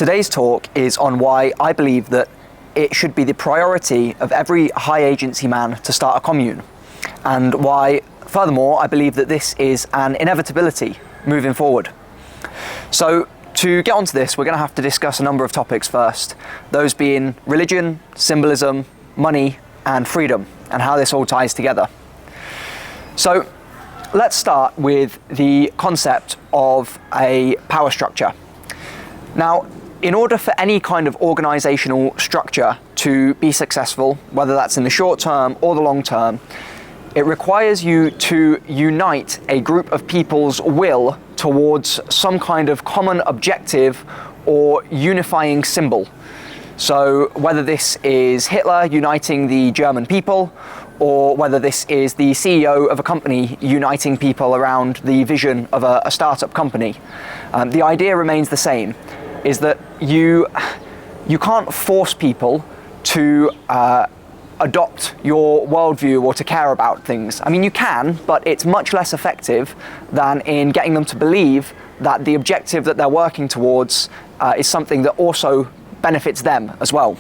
Today's talk is on why I believe that it should be the priority of every high agency man to start a commune, and why, furthermore, I believe that this is an inevitability moving forward. So, to get onto this, we're going to have to discuss a number of topics first, those being religion, symbolism, money, and freedom, and how this all ties together. So, let's start with the concept of a power structure. Now, in order for any kind of organizational structure to be successful, whether that's in the short term or the long term, it requires you to unite a group of people's will towards some kind of common objective or unifying symbol. So whether this is Hitler uniting the German people, or whether this is the CEO of a company uniting people around the vision of a startup company, the idea remains the same, is that you can't force people to adopt your worldview or to care about things. I mean, you can, but it's much less effective than in getting them to believe that the objective that they're working towards is something that also benefits them as well.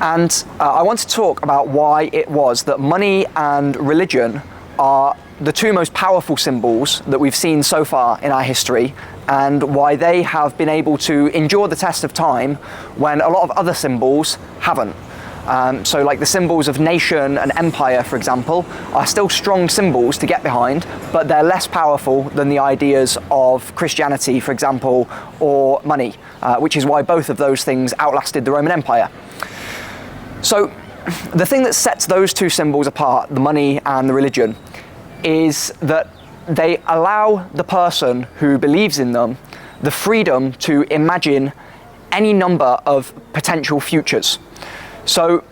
And I want to talk about why it was that money and religion are the two most powerful symbols that we've seen so far in our history, and why they have been able to endure the test of time when a lot of other symbols haven't. So like the symbols of nation and empire, for example, are still strong symbols to get behind, but they're less powerful than the ideas of Christianity, for example, or money, which is why both of those things outlasted the Roman Empire. So the thing that sets those two symbols apart, the money and the religion, is that they allow the person who believes in them the freedom to imagine any number of potential futures. So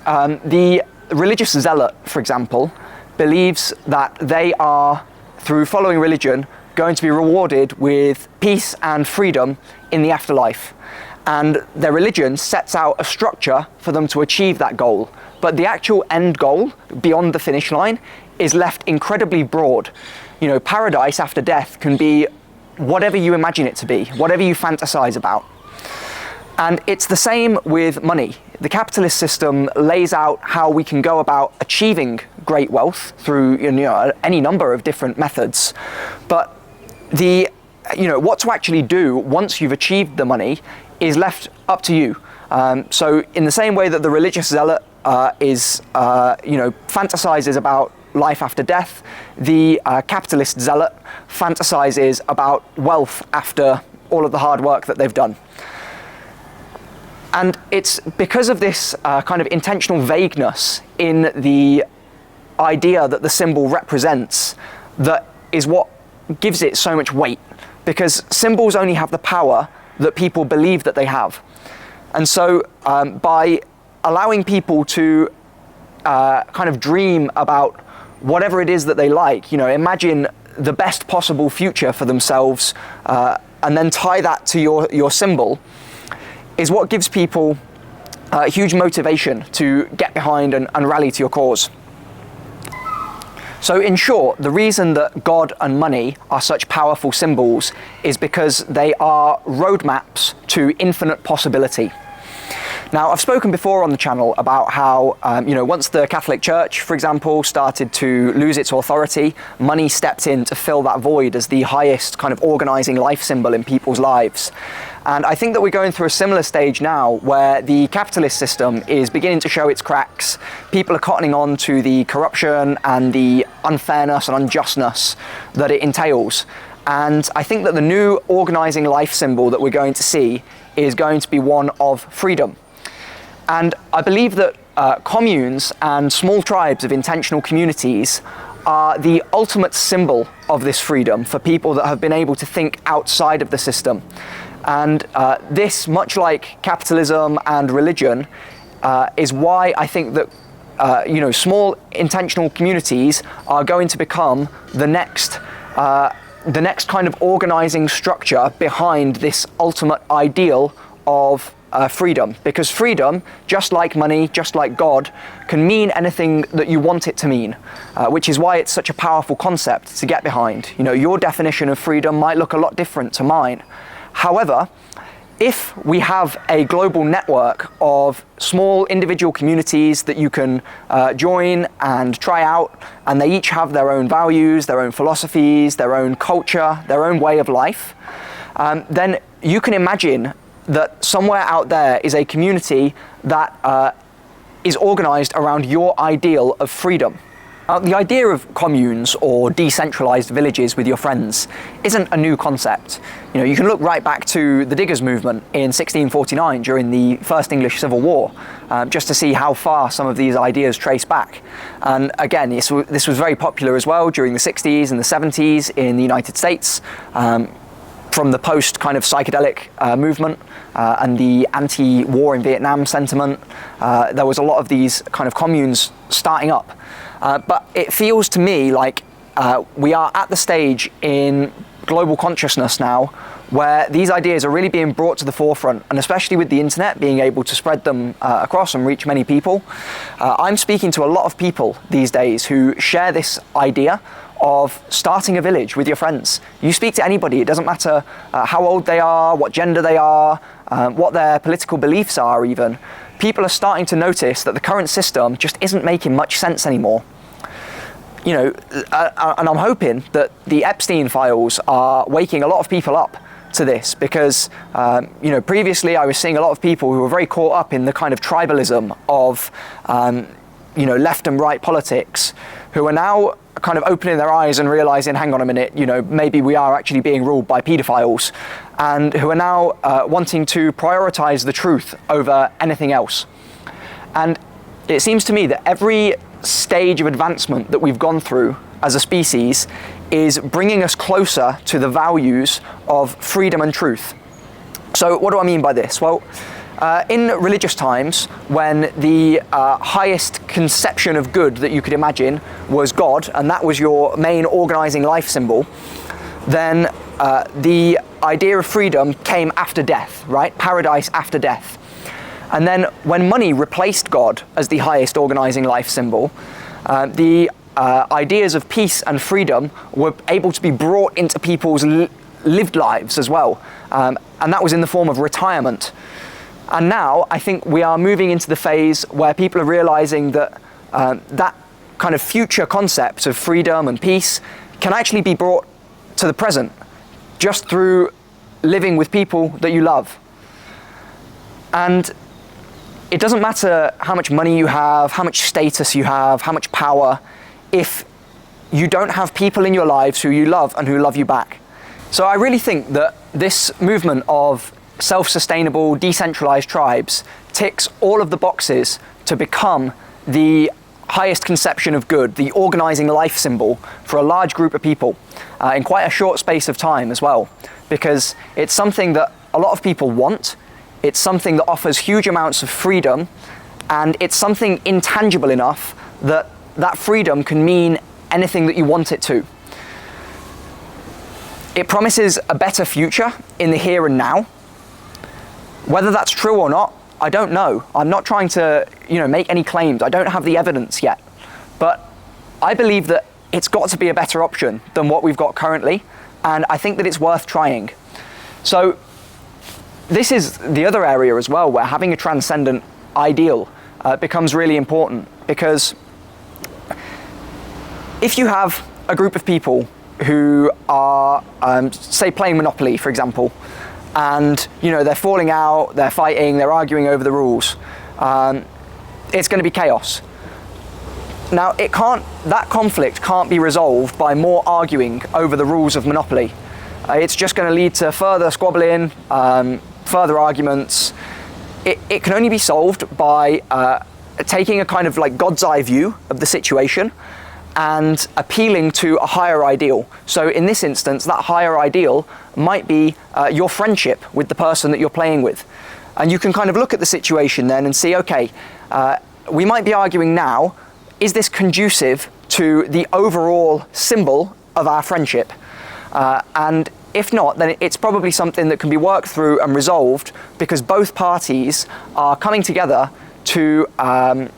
the religious zealot, for example, believes that they are, through following religion, going to be rewarded with peace and freedom in the afterlife. And their religion sets out a structure for them to achieve that goal. But the actual end goal, beyond the finish line, is left incredibly broad. You know, paradise after death can be whatever you imagine it to be, whatever you fantasize about. And it's the same with money. The capitalist system lays out how we can go about achieving great wealth through any number of different methods. But what to actually do once you've achieved the money is left up to you. So in the same way that the religious zealot fantasizes about life after death, the capitalist zealot fantasizes about wealth after all of the hard work that they've done. And it's because of this kind of intentional vagueness in the idea that the symbol represents that is what gives it so much weight, because symbols only have the power that people believe that they have. And so by allowing people to kind of dream about whatever it is that they like, imagine the best possible future for themselves, and then tie that to your symbol, is what gives people huge motivation to get behind and rally to your cause. So in short, the reason that God and money are such powerful symbols is because they are roadmaps to infinite possibility. Now, I've spoken before on the channel about how, once the Catholic Church, for example, started to lose its authority, money stepped in to fill that void as the highest kind of organizing life symbol in people's lives. And I think that we're going through a similar stage now where the capitalist system is beginning to show its cracks. People are cottoning on to the corruption and the unfairness and unjustness that it entails. And I think that the new organizing life symbol that we're going to see is going to be one of freedom. And I believe that communes and small tribes of intentional communities are the ultimate symbol of this freedom for people that have been able to think outside of the system. And this, much like capitalism and religion, is why I think that small intentional communities are going to become the next kind of organizing structure behind this ultimate ideal of freedom. Because freedom, just like money, just like God, can mean anything that you want it to mean, which is why it's such a powerful concept to get behind. Your definition of freedom might look a lot different to mine. However, if we have a global network of small individual communities that you can join and try out, and they each have their own values, their own philosophies, their own culture, their own way of life, then you can imagine that somewhere out there is a community that is organized around your ideal of freedom. The idea of communes or decentralized villages with your friends isn't a new concept. You can look right back to the Diggers movement in 1649 during the First English Civil War, just to see how far some of these ideas trace back. And again, this was very popular as well during the 60s and the 70s in the United States, from the post kind of psychedelic movement and the anti-war in Vietnam sentiment. There was a lot of these kind of communes starting up. But it feels to me like we are at the stage in global consciousness now where these ideas are really being brought to the forefront, and especially with the internet being able to spread them across and reach many people. I'm speaking to a lot of people these days who share this idea of starting a village with your friends. You speak to anybody, it doesn't matter how old they are, what gender they are, what their political beliefs are even. People are starting to notice that the current system just isn't making much sense anymore. And I'm hoping that the Epstein files are waking a lot of people up to this, because previously I was seeing a lot of people who were very caught up in the kind of tribalism of left and right politics, who are now kind of opening their eyes and realizing, hang on a minute, maybe we are actually being ruled by pedophiles, and who are now wanting to prioritize the truth over anything else. And it seems to me that every stage of advancement that we've gone through as a species is bringing us closer to the values of freedom and truth. So what do I mean by this? Well, in religious times, when the highest conception of good that you could imagine was God, and that was your main organizing life symbol, then the idea of freedom came after death, right? Paradise after death. And then when money replaced God as the highest organizing life symbol, the ideas of peace and freedom were able to be brought into people's lived lives as well. And that was in the form of retirement. And now I think we are moving into the phase where people are realizing that that kind of future concept of freedom and peace can actually be brought to the present just through living with people that you love. And it doesn't matter how much money you have, how much status you have, how much power, if you don't have people in your lives who you love and who love you back. So I really think that this movement of self-sustainable, decentralized tribes ticks all of the boxes to become the highest conception of good, the organizing life symbol for a large group of people in quite a short space of time as well, because it's something that a lot of people want. It's something that offers huge amounts of freedom, and it's something intangible enough that that freedom can mean anything that you want it to. It promises a better future in the here and now. Whether that's true or not, I don't know. I'm not trying to, make any claims. I don't have the evidence yet. But I believe that it's got to be a better option than what we've got currently, and I think that it's worth trying. So this is the other area as well where having a transcendent ideal becomes really important, because if you have a group of people who are, say, playing Monopoly, for example, and they're falling out, they're fighting, they're arguing over the rules, it's going to be chaos. Now, that conflict can't be resolved by more arguing over the rules of Monopoly. It's just going to lead to further squabbling, further arguments. It can only be solved by taking a kind of like God's eye view of the situation and appealing to a higher ideal. So in this instance, that higher ideal might be your friendship with the person that you're playing with. And you can kind of look at the situation then and see, okay, we might be arguing now, is this conducive to the overall symbol of our friendship? And if not, then it's probably something that can be worked through and resolved because both parties are coming together to, I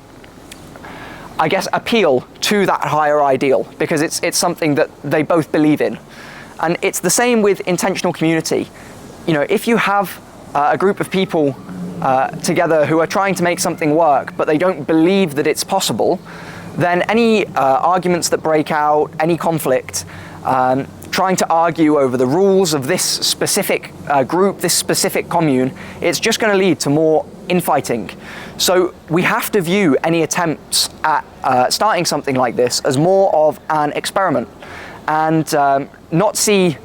guess, appeal to that higher ideal, because it's something that they both believe in. And it's the same with intentional community. If you have a group of people together who are trying to make something work, but they don't believe that it's possible, then any arguments that break out, any conflict, trying to argue over the rules of this specific group, this specific commune, it's just going to lead to more infighting. So we have to view any attempts at starting something like this as more of an experiment, and not see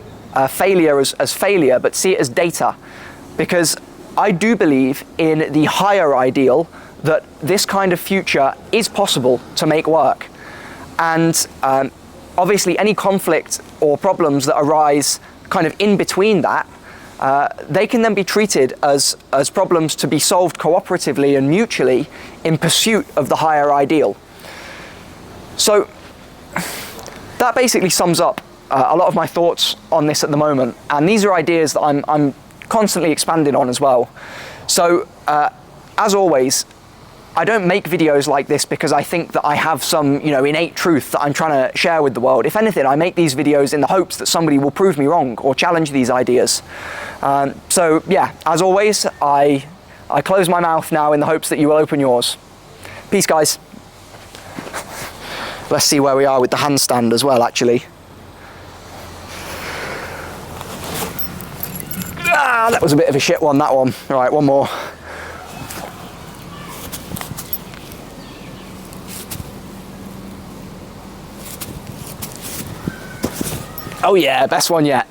failure as failure, but see it as data. Because I do believe in the higher ideal that this kind of future is possible to make work. And obviously any conflict or problems that arise kind of in between that, they can then be treated as problems to be solved cooperatively and mutually in pursuit of the higher ideal. So that basically sums up a lot of my thoughts on this at the moment, and these are ideas that I'm constantly expanding on as well. So as always, I don't make videos like this because I think that I have some, innate truth that I'm trying to share with the world. If anything, I make these videos in the hopes that somebody will prove me wrong or challenge these ideas. So yeah, as always, I close my mouth now in the hopes that you will open yours. Peace, guys. Let's see where we are with the handstand as well, actually. Ah, that was a bit of a shit one, that one. All right, one more. Oh yeah, best one yet.